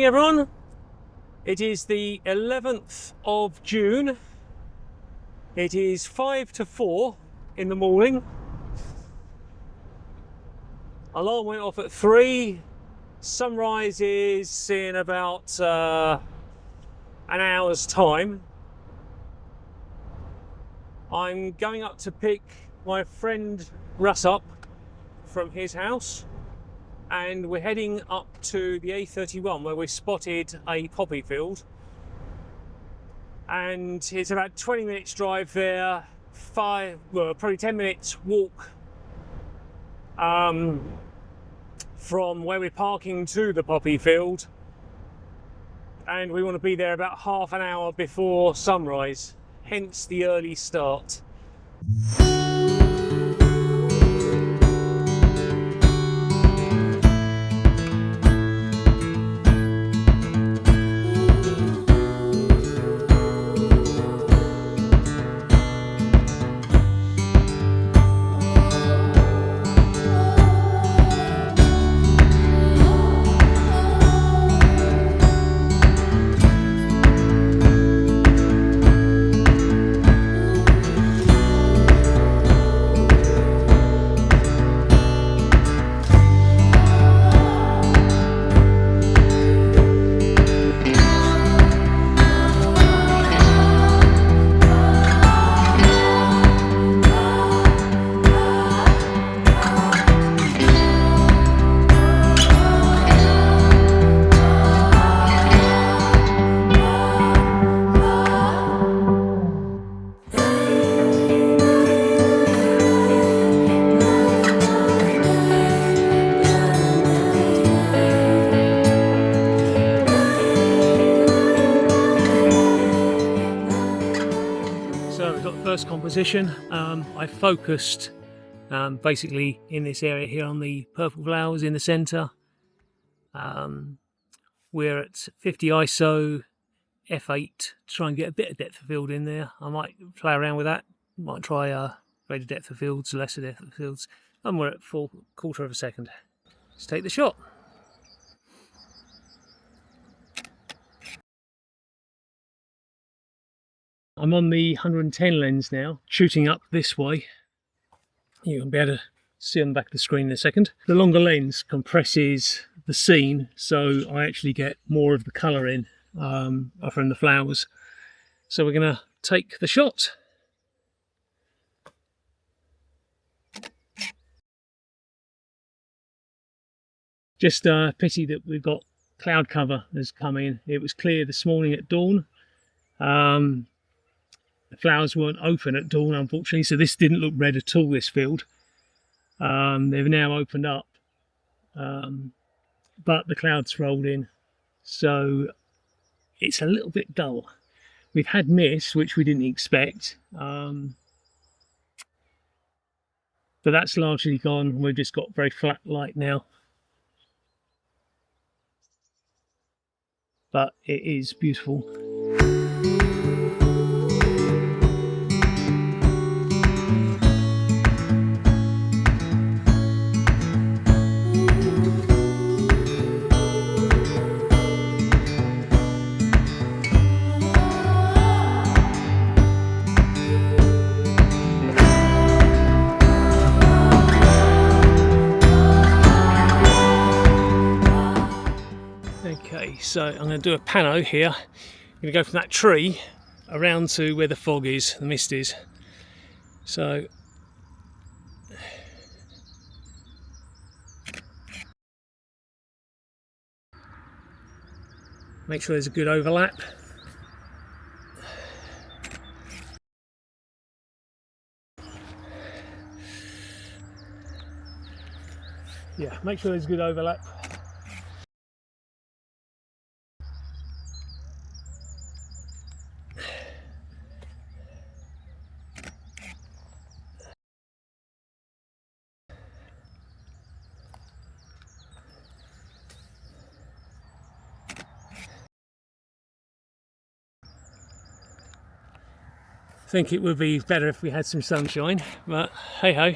morning, everyone. It is the 11th of June. It is 5 to 4 in the morning. Alarm went off at 3. Sunrise is in about an hour's time. I'm going up to pick my friend Russ up from his house, and we're heading up to the A31 where we spotted a poppy field, and it's about 20 minutes drive there, probably 10 minutes walk from where we're parking to the poppy field, and we want to be there about half an hour before sunrise, hence the early start. First composition, I focused basically in this area here on the purple flowers in the centre. We're at 50 ISO, f8 to try and get a bit of depth of field in there. I might play around with that, might try greater depth of fields, lesser depth of fields, and we're at full quarter of a second. Let's take the shot. I'm on the 110 lens now, shooting up this way. You'll be able to see on the back of the screen in a second. The longer lens compresses the scene, so I actually get more of the colour in from the flowers. So we're going to take the shot. Just a pity that we've got cloud cover has come in. It was clear this morning at dawn. The flowers weren't open at dawn, unfortunately, so this didn't look red at all, this field. They've now opened up, but the clouds rolled in, so it's a little bit dull. We've had mist, which we didn't expect, but that's largely gone. We've just got very flat light now. But it is beautiful. Okay, so I'm going to do a pano here. I'm going to go from that tree around to where the fog is, the mist is. So make sure there's a good overlap. Yeah, make sure there's a good overlap. I think it would be better if we had some sunshine, but hey ho.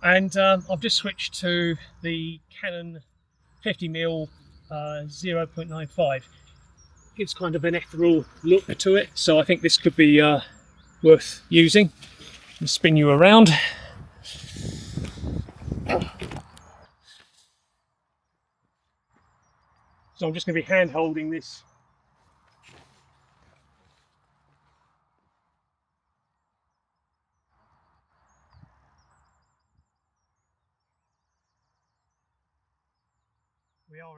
And I've just switched to the Canon 50mm 0.95. Gives kind of an ethereal look to it, so I think this could be worth using. I'll spin you around. So I'm just going to be hand holding this. We are.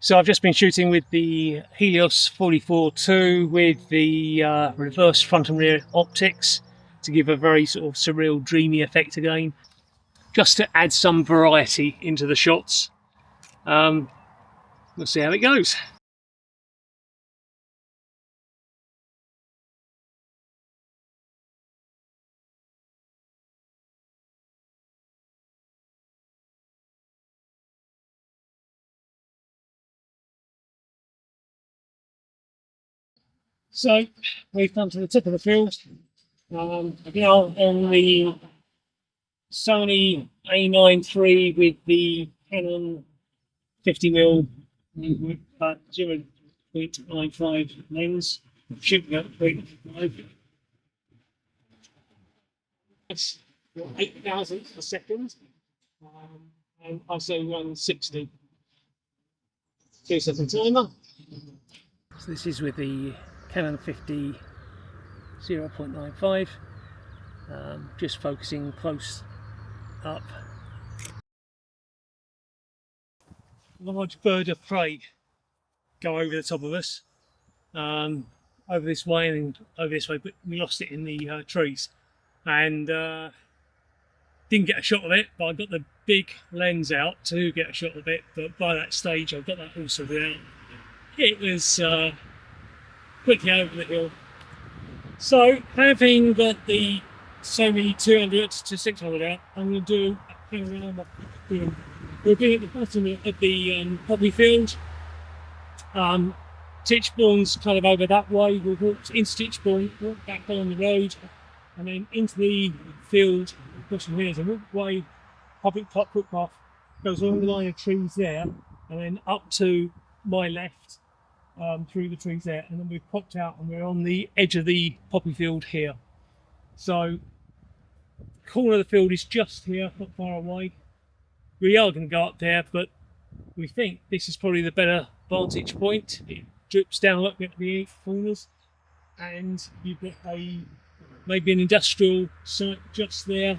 So I've just been shooting with the Helios 44-2 with the reverse front and rear optics to give a very sort of surreal, dreamy effect again, just to add some variety into the shots. We'll see how it goes. So we've come to the tip of the field. Now on the Sony A79iii with the Canon 50mm 0.95 lens, shooting at 0.5. It's 8,000 a second, and ISO 160. 2-second timer. So this is with the Canon 50 0.95, just focusing close up. Large bird of prey go over the top of us, over this way and over this way, but we lost it in the trees, and didn't get a shot of it, but I got the big lens out to get a shot of it, but by that stage I got that all sorted out. It was quickly over the hill. So, having got the Sony 200 to 600 out, I'm going to do a panorama film. We'll be at the bottom of the poppy field. Titchbourne's kind of over that way. We'll walk into Titchbourne, walk back along the road, and then into the field. Pushing here, so walkway, public footpath goes along the line of trees there, and then up to my left. Through the trees there, and then we've popped out and we're on the edge of the poppy field here. So the corner of the field is just here, not far away. We are going to go up there, but we think this is probably the better vantage point. It drips down like at the corners, and you've got maybe an industrial site just there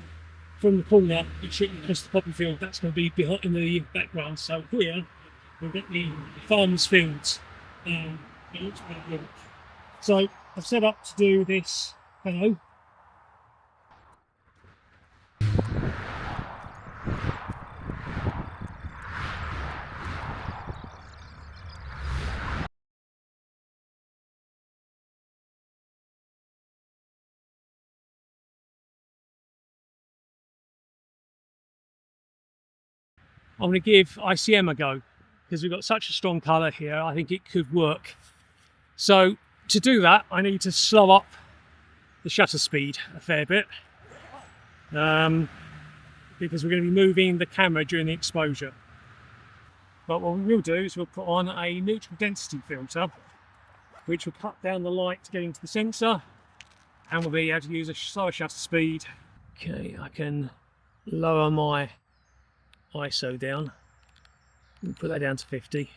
from the corner. It's shooting across the poppy field. That's going to be behind in the background. So here we've got the farmers' fields. It looks pretty good. So I've set up to do this hello. I'm going to give ICM a go because we've got such a strong colour here. I think it could work. So to do that, I need to slow up the shutter speed a fair bit, because we're going to be moving the camera during the exposure. But what we will do is we'll put on a neutral density filter, which will cut down the light to get into the sensor, and we'll be able to use a slower shutter speed. Okay, I can lower my ISO down and put that down to 50.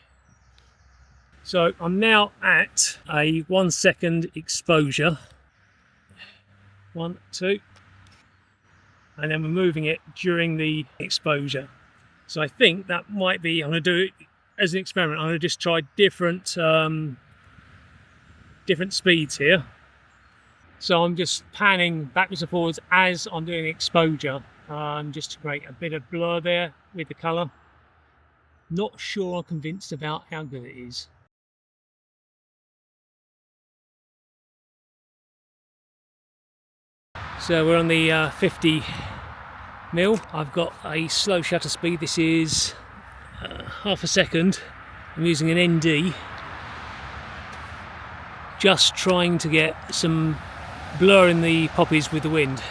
So I'm now at a 1 second exposure. 1, 2. And then we're moving it during the exposure. So I think that might be, I'm going to do it as an experiment. I'm going to just try different speeds here. So I'm just panning backwards and forwards as I'm doing exposure. just to create a bit of blur there with the colour. Not sure I'm convinced about how good it is. So we're on the 50mm. I've got a slow shutter speed. This is half a second. I'm using an ND. Just trying to get some blur in the poppies with the wind.